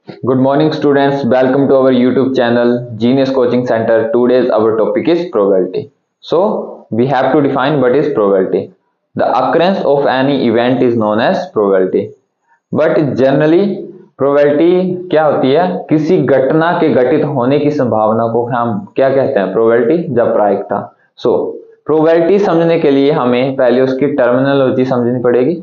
Good morning, students. Welcome to our YouTube channel, Genius Coaching Center. Today's our topic is probability. So, we have to define what is probability. The occurrence of any event is known as probability. But generally, probability क्या होती है? किसी घटना के घटित होने की संभावना को हम क्या कहते हैं? probability या प्रायिकता. So, probability समझने के लिए हमें पहले उसकी टर्मिनोलॉजी समझनी पड़ेगी,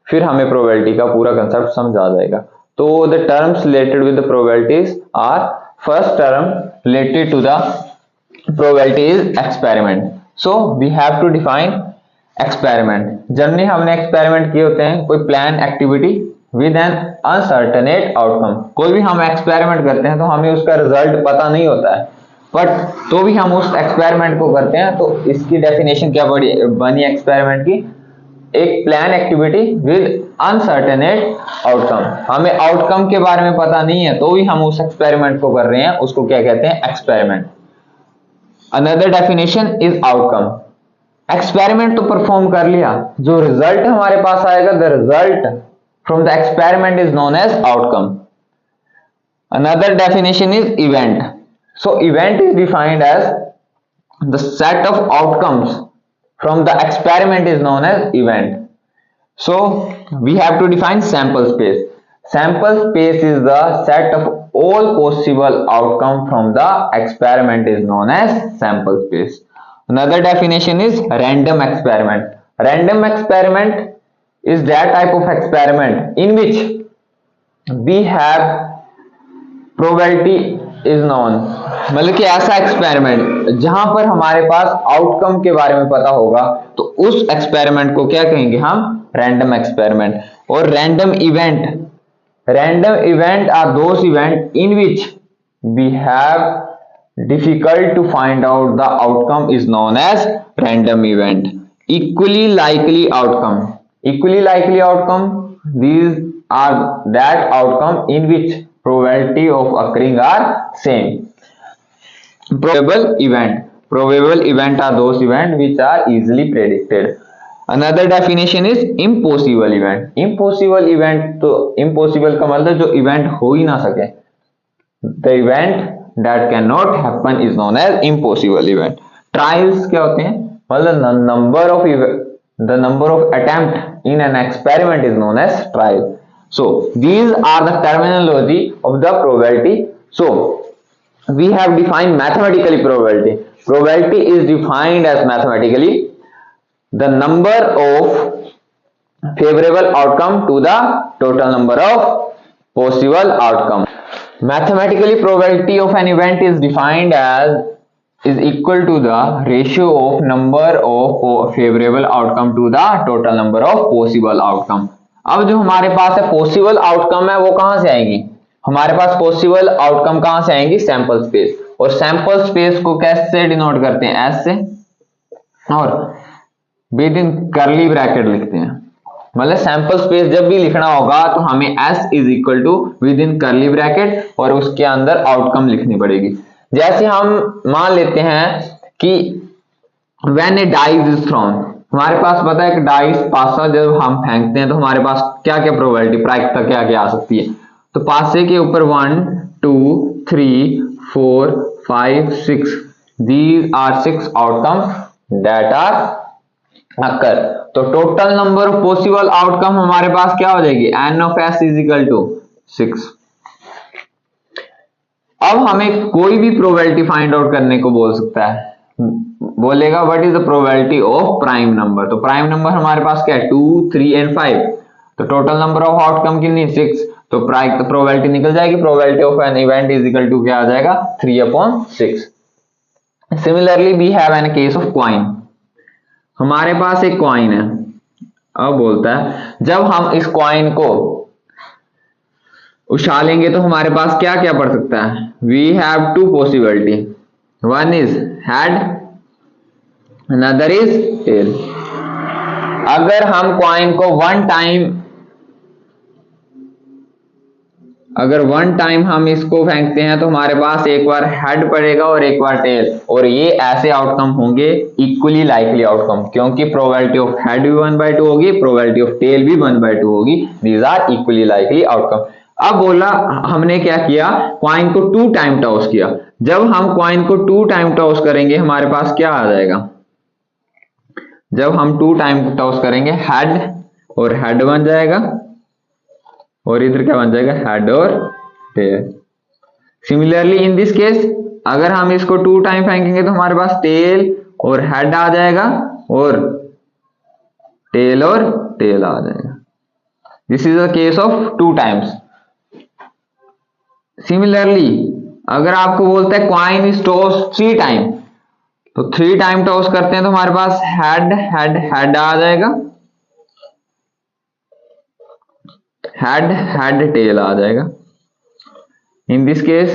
फिर हमें probability का पूरा कंसेप्ट समझ आ जाएगा. So the terms related with the probabilities are, first term related to the probability is experiment. So we have to define experiment. Generally हमने एक्सपेरिमेंट किए होते हैं कोई plan activity with an uncertain outcome. कोई भी हम एक्सपेरिमेंट करते हैं तो हमें उसका रिजल्ट पता नहीं होता है, बट तो भी हम उस एक्सपेरिमेंट को करते हैं. तो इसकी डेफिनेशन क्या बनी एक्सपेरिमेंट की? एक प्लान एक्टिविटी विद अनसर्टेनेट आउटकम. हमें आउटकम के बारे में पता नहीं है तो भी हम उस एक्सपेरिमेंट को कर रहे हैं, उसको क्या कहते हैं? Experiment. Another definition is outcome. Experiment तो परफॉर्म कर लिया, जो रिजल्ट हमारे पास आएगा, the result from the experiment is known as outcome. Another definition is event. So event is defined as the set of outcomes from the experiment is known as event. So we have to define sample space. Sample space is the set of all possible outcome from the experiment is known as sample space. Another definition is random experiment. Random experiment is that type of experiment in which we have probability is known. मतलब कि ऐसा experiment जहां पर हमारे पास outcome के बारे में पता होगा, तो उस एक्सपेरिमेंट को क्या कहेंगे हम? Random experiment. और random event are those event in which we have difficult to find out the outcome is known as random event. Equally likely outcome, these are that outcome in which probability of occurring are same. Probable event are those events which are easily predicted. Another definition is impossible event. Impossible event, तो impossible का मतलब जो event हो ही ना सके. The event that cannot happen is known as impossible event. Trials क्या होते हैं? मतलब the number of attempt in an experiment is known as trial. So these are the terminology of the probability. So we have defined mathematically probability. Probability is defined as mathematically the number of favorable outcome to the total number of possible outcome. Mathematically probability of an event is defined as is equal to the ratio of number of favorable outcome to the total number of possible outcome. अब जो हमारे पास है possible outcome है वो कहां से आएंगी? हमारे पास पॉसिबल आउटकम कहां से आएंगी? Sample space. और सैंपल स्पेस को कैसे डिनोट करते हैं? एस से, और विद इन कर्ली ब्रैकेट लिखते हैं. मतलब सैंपल स्पेस जब भी लिखना होगा तो हमें S is equal to within curly bracket और उसके अंदर आउटकम लिखनी पड़ेगी. जैसे हम मान लेते हैं कि when A dice is throne, हमारे पास पता है कि डाइस पासा जब हम फेंकते हैं तो हमारे पास क्या क्या प्रोबेबिलिटी प्रायिकता क्या क्या आ सकती है. तो पासे के ऊपर 1 2 3 4 5 6, these are 6 outcomes that are occur. तो total number of possible outcome हमारे पास क्या हो जाएगी? n of s is equal to 6. अब हमें कोई भी प्रोबेबिलिटी फाइंड आउट करने को बोल सकता है, बोलेगा what is the probability of prime number. तो प्राइम नंबर हमारे पास क्या है? 2 3 एंड 5. तो टोटल नंबर ऑफ आउटकम कितनी? 6. तो प्रोबेबिलिटी निकल जाएगी. Probability of an event is equal to क्या आ जाएगा? 3/6. Similarly we have an case of coin. हमारे पास एक कॉइन है. अब बोलता है जब हम इस कॉइन को उछालेंगे तो हमारे पास क्या क्या पड़ सकता है? We have 2 possibility. One is head, another is tail. अगर हम कॉइन को वन टाइम हम इसको फेंकते हैं तो हमारे पास एक बार हेड पड़ेगा और एक बार टेल, और ये ऐसे आउटकम होंगे इक्वली लाइकली आउटकम, क्योंकि प्रोबेबिलिटी ऑफ हेड भी 1/2 होगी, प्रोबेबिलिटी ऑफ टेल भी 1/2 होगी. These are equally likely outcome. अब बोला हमने क्या किया, कॉइन को 2 टाइम टॉस किया। जब हम कॉइन को 2 टाइम टॉस करेंगे हमारे पास क्या आ जाएगा, जब हम 2 टाइम टॉस करेंगे हेड और हेड बन जाएगा, और इधर क्या बन जाएगा, हेड और tail. Similarly in this case अगर हम इसको 2 टाइम फेंकेंगे तो हमारे पास टेल और हेड आ जाएगा और टेल आ जाएगा। This is the case of 2 times. Similarly अगर आपको बोलता है कॉइन इज टॉस 3 टाइम, तो 3 टाइम टॉस करते हैं तो हमारे पास हेड हेड हेड आ जाएगा, हेड हेड टेल आ जाएगा। In this case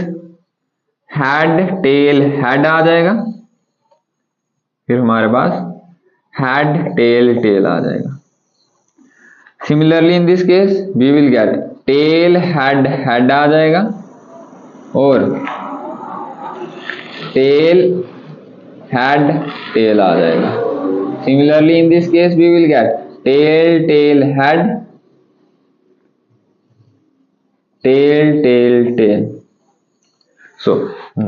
head tail head आ जाएगा, फिर हमारे पास हेड टेल टेल आ जाएगा। Similarly in this case we will get tail head head आ जाएगा और टेल हेड टेल आ जाएगा। Similarly in this case we will get tail tail head tail tail tail. So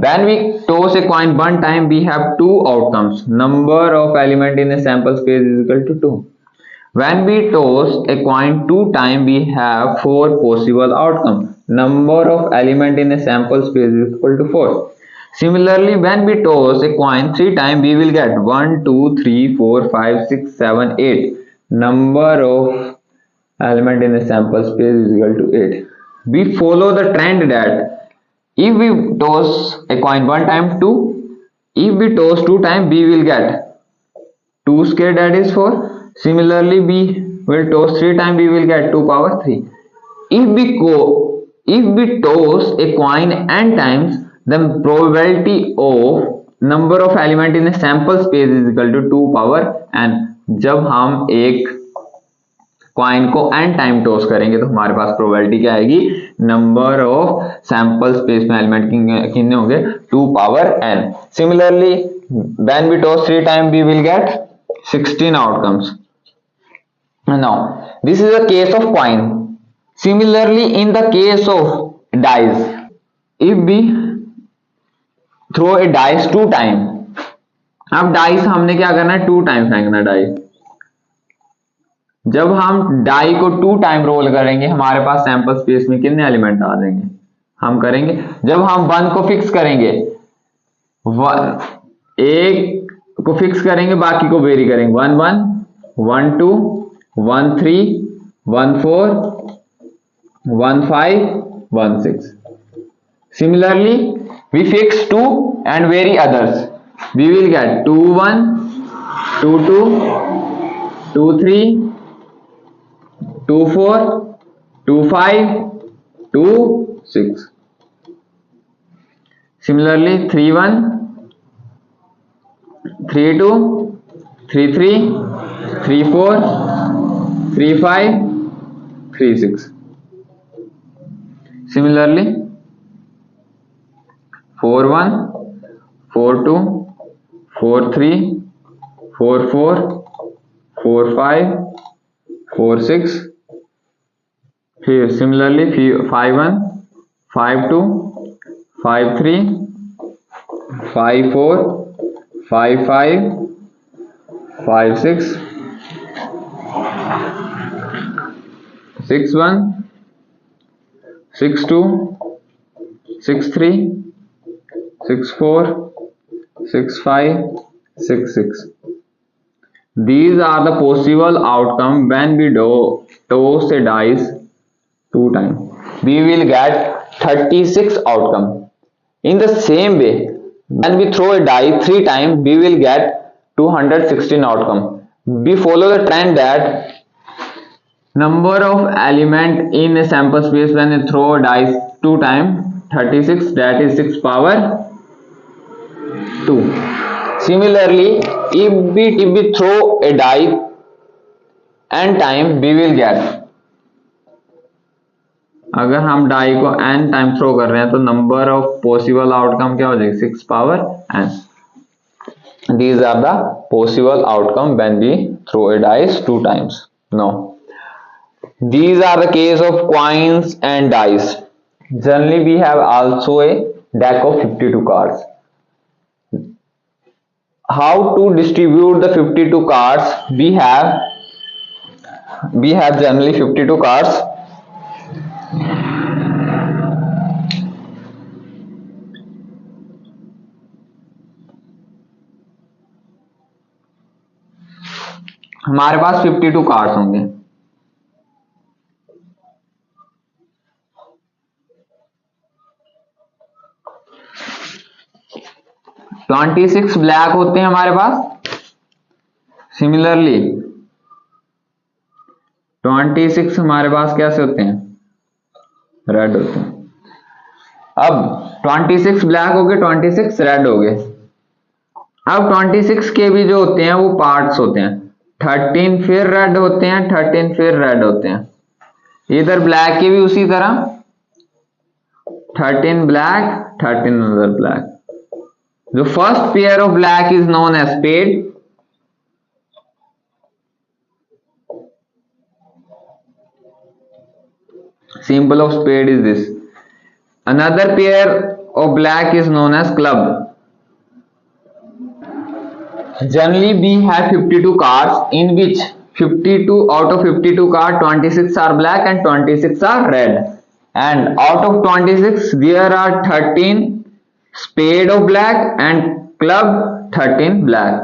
when we toss a coin one time, we have two outcomes. Number of element in a sample space is equal to 2. When we toss a coin 2 times, we have 4 possible outcomes. Number of element in a sample space is equal to 4. Similarly, when we toss a coin 3 times, we will get 1, 2, 3, 4, 5, 6, 7, 8. Number of element in a sample space is equal to 8. We follow the trend that if we toss a coin 1 time 2, if we toss 2 times, we will get 2 square, that is 4. Similarly, we will toss 3 times, we will get 2 power 3. If we toss a coin n times, the probability of number of element in a sample space is equal to 2 power n. जब हम एक coin को n time toss करेंगे तो हमारे पास probability क्या आएगी, number of sample space में एलिमेंट कितने होंगे, 2 power n. Similarly when we toss 3 time we will get 16 outcomes. Now this is a case of coin. Similarly in the case of dice, if we throw a dice 2 time, अब dice हमने क्या करना है, 2 time फेंकना dice. जब हम die को 2 time role करेंगे हमारे पास सैंपल स्पेस में कितने एलिमेंट आ जाएंगे, हम करेंगे. जब हम 1 को फिक्स करेंगे, एक को फिक्स करेंगे बाकी को वेरी करेंगे, 1 1 1 2 1 3 1 4 1 5 1 6. Similarly we fix 2 and vary others, we will get 2 1 2 2 2 3 2 4 2 5 2 6. Similarly 3 1 3 2 3 3 3 4 3 5 3 6. Similarly 4 1 4 2 4 3 4 4 4 5 4 6. Here similarly 5 1 5 2 5 3 5 4 5 5 5 6 6 1 6 2 6 3 6 4 6 5 6 6. These are the possible outcome when we toss a dice 2 times. We will get 36 outcome. In the same way, when we throw a die 3 times, we will get 216 outcome. We follow the trend that number of element in a sample space when you throw a dice 2 times, 36, that is 6 power 2. Similarly, if we throw a die n time, we will get, अगर हम die को n time throw कर रहे हैं तो number of possible outcome क्या हो जाएगी, 6 power n. These are the possible outcome when we throw a dice 2 times. Now These are the case of coins and dice. Generally, we have also a deck of 52 cards. How to distribute the 52 cards? We have generally 52 cards. हमारे पास 52 cards होंगे। Twenty 26 black होते हैं हमारे पास। Similarly 26 हमारे पास कैसे होते हैं? Red होते हैं। अब 26 ब्लैक हो गए, 26 रेड हो गए। अब 26 के भी जो होते हैं वो पार्ट्स होते हैं। 13 फिर रेड होते हैं, 13 फिर रेड होते हैं। इधर ब्लैक के भी उसी तरह 13 black, 13 another black. The first pair of black is known as spade. Symbol of spade is this. Another pair of black is known as club. Generally, we have 52 cards in which 52 out of 52 cards, 26 are black and 26 are red. And out of 26, there are 13 spade of black and club 13 black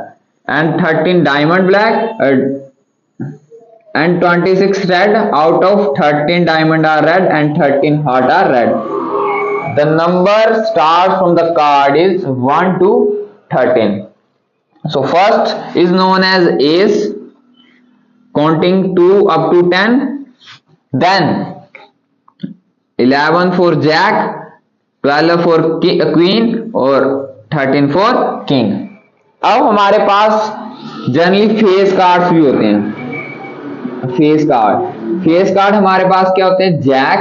and 13 diamond black and 26 red. Out of 13 diamond are red and 13 heart are red. The number starts from the card is 1 to 13. So first is known as ace, counting 2 up to 10, then 11 for jack, 12 for queen और 13 for king. अब हमारे पास generally face cards भी होते हैं। Face card हमारे पास क्या होते हैं? Jack,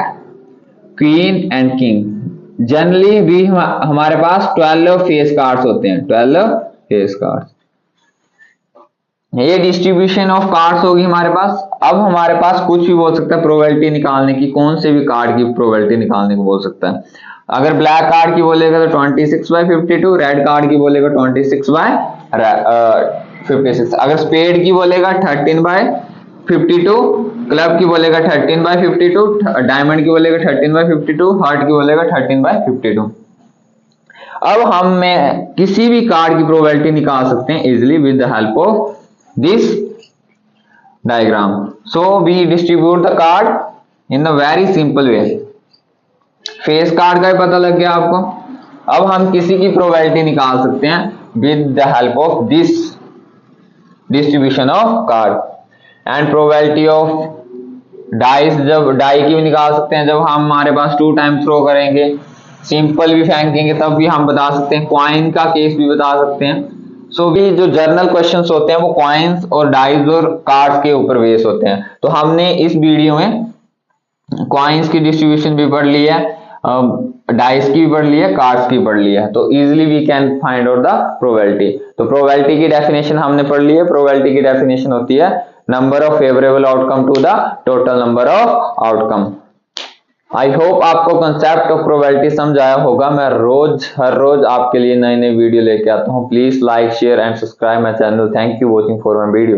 queen and king. Generally भी हमारे पास 12 फेस कार्ड्स होते हैं। 12 फेस कार्ड्स। ये डिस्ट्रीब्यूशन ऑफ कार्ड्स होगी हमारे पास। अब हमारे पास कुछ भी बोल सकता है प्रोबेबिलिटी निकालने की, कौन से भी कार्ड की प्रोबेबिलिटी निकालने को बोल सकता है। अगर ब्लैक कार्ड की बोलेगा तो 26/52, रेड कार्ड की बोलेगा 26/56। अगर स्पेड की बोलेगा 13/52, क्लब की बोलेगा 13/52, डायमंड की बोलेगा 13/52, हार्ट की बोलेगा 13/52। अब हम किसी भी कार्ड की प्रोबेबिलिटी निकाल सकते हैं easily with the help of this diagram. So we distribute the card in a very simple way. Face card का भी पता लग गया आपको। अब हम किसी की प्रोबेबिलिटी निकाल सकते हैं with the help of this distribution of card and probability of dice। जब डाई की भी निकाल सकते हैं, जब हम हमारे पास 2 टाइम थ्रो करेंगे, सिंपल भी फेंकेंगे तब भी हम बता सकते हैं। कॉइन का केस भी बता सकते हैं। सो भी जो जर्नल क्वेश्चंस होते हैं वो कॉइन्स और डाइस और कार्ड्स के ऊपर बेस होते हैं। तो हमने इस वीडियो में कॉइन्स की डिस्ट्रीब्यूशन भी पढ़ ली है, डाइस की भी पढ़ ली है, कार्ड्स की पढ़ ली है। तो easily we can find out the probability. तो प्रोबेबिलिटी की डेफिनेशन हमने पढ़ ली है। प्रोबेबिलिटी की डेफिनेशन होती है number of favourable outcome to the total number of outcome. I hope आपको कंसेप्ट ऑफ प्रोबेबिलिटी समझ आया होगा। मैं हर रोज आपके लिए नई नई वीडियो लेके आता हूँ। Please like, share and subscribe my channel. Thank you watching for my video.